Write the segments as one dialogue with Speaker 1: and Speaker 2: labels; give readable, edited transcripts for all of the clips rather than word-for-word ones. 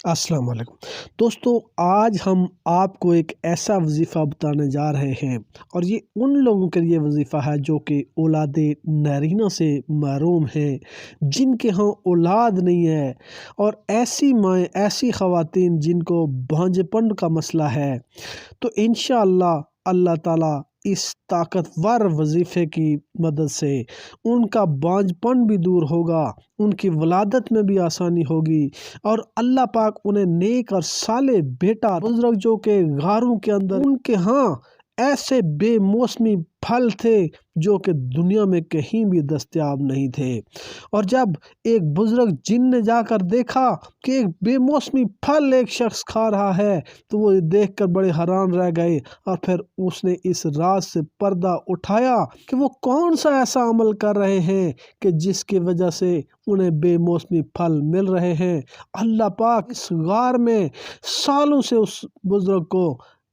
Speaker 1: السلام علیکم دوستو، آج ہم آپ کو ایک ایسا وظیفہ بتانے جا رہے ہیں اور یہ ان لوگوں کے لیے وظیفہ ہے جو کہ اولاد نارینہ سے محروم ہیں، جن کے ہاں اولاد نہیں ہے، اور ایسی مائیں، ایسی خواتین جن کو بھانجے پن کا مسئلہ ہے۔ تو انشاءاللہ اللہ تعالیٰ اس طاقتور وظیفے کی مدد سے ان کا بانجھ پن بھی دور ہوگا، ان کی ولادت میں بھی آسانی ہوگی، اور اللہ پاک انہیں نیک اور صالح بیٹا بزرگ جو کہ غاروں کے اندر ان کے ہاں ایسے بے موسمی پھل تھے جو کہ دنیا میں کہیں بھی دستیاب نہیں تھے، اور جب ایک بزرگ جن نے جا کر دیکھا کہ ایک بے موسمی پھل ایک شخص کھا رہا ہے تو وہ دیکھ کر بڑے حیران رہ گئے، اور پھر اس نے اس راز سے پردہ اٹھایا کہ وہ کون سا ایسا عمل کر رہے ہیں کہ جس کی وجہ سے انہیں بے موسمی پھل مل رہے ہیں۔ اللہ پاک اس غار میں سالوں سے اس بزرگ کو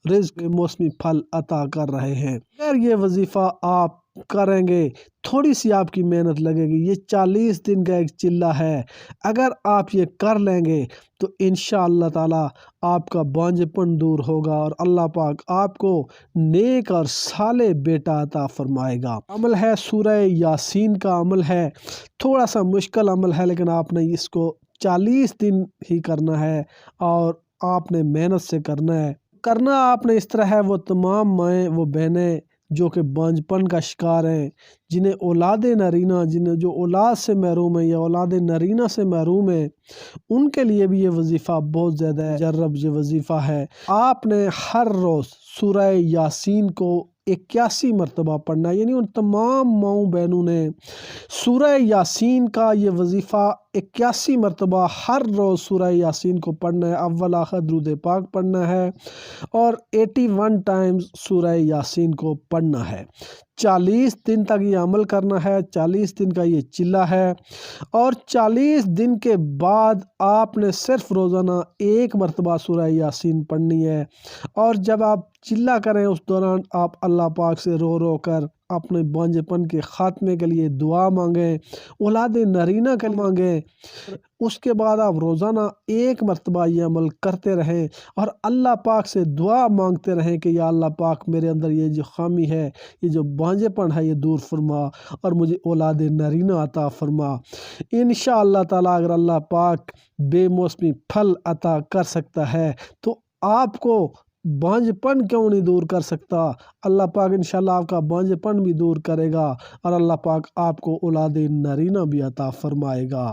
Speaker 1: رزق موسمی پھل عطا کر رہے ہیں۔ اگر یہ وظیفہ آپ کریں گے، تھوڑی سی آپ کی محنت لگے گی، یہ 40 دن کا ایک چلہ ہے، اگر آپ یہ کر لیں گے تو انشاءاللہ تعالی آپ کا بانجھ پن دور ہوگا اور اللہ پاک آپ کو نیک اور صالح بیٹا عطا فرمائے گا۔ عمل ہے سورہ یاسین کا عمل ہے، تھوڑا سا مشکل عمل ہے، لیکن آپ نے اس کو 40 دن ہی کرنا ہے اور آپ نے محنت سے کرنا آپ نے اس طرح ہے۔ وہ تمام مائیں، وہ بہنیں جو کہ بانجھ پن کا شکار ہیں، جنہیں اولاد نارینہ، جو اولاد سے محروم ہیں یا اولاد نارینہ سے محروم ہیں، ان کے لیے بھی یہ وظیفہ بہت زیادہ مجرب یہ وظیفہ ہے۔ آپ نے ہر روز سورہ یاسین کو 81 مرتبہ پڑھنا ہے، یعنی ان تمام ماؤں بہنوں نے سورہ یاسین کا یہ وظیفہ 81 مرتبہ ہر روز سورہ یاسین کو پڑھنا ہے، اول آخر درود پاک پڑھنا ہے، اور 81 ٹائمز سورہ یاسین کو پڑھنا ہے۔ 40 دن تک یہ عمل کرنا ہے، 40 دن کا یہ چلہ ہے، اور 40 دن کے بعد آپ نے صرف روزانہ 1 مرتبہ سورہ یاسین پڑھنی ہے، اور جب آپ چلہ کریں اس دوران آپ اللہ پاک سے رو رو کر اپنے بانجھے پن کے خاتمے کے لیے دعا مانگیں، اولاد نارینہ کے لیے مانگیں۔ اس کے بعد آپ روزانہ 1 مرتبہ یہ عمل کرتے رہیں اور اللہ پاک سے دعا مانگتے رہیں کہ یا اللہ پاک میرے اندر یہ جو خامی ہے، یہ جو بانجھے پن ہے، یہ دور فرما اور مجھے اولاد نارینہ عطا فرما۔ انشاءاللہ تعالیٰ اگر اللہ پاک بے موسمی پھل عطا کر سکتا ہے تو آپ کو بانجھ پن کیوں نہیں دور کر سکتا؟ اللہ پاک انشاءاللہ آپ کا بانجھ پن بھی دور کرے گا، اور اللہ پاک آپ کو اولاد نارینہ بھی عطا فرمائے گا۔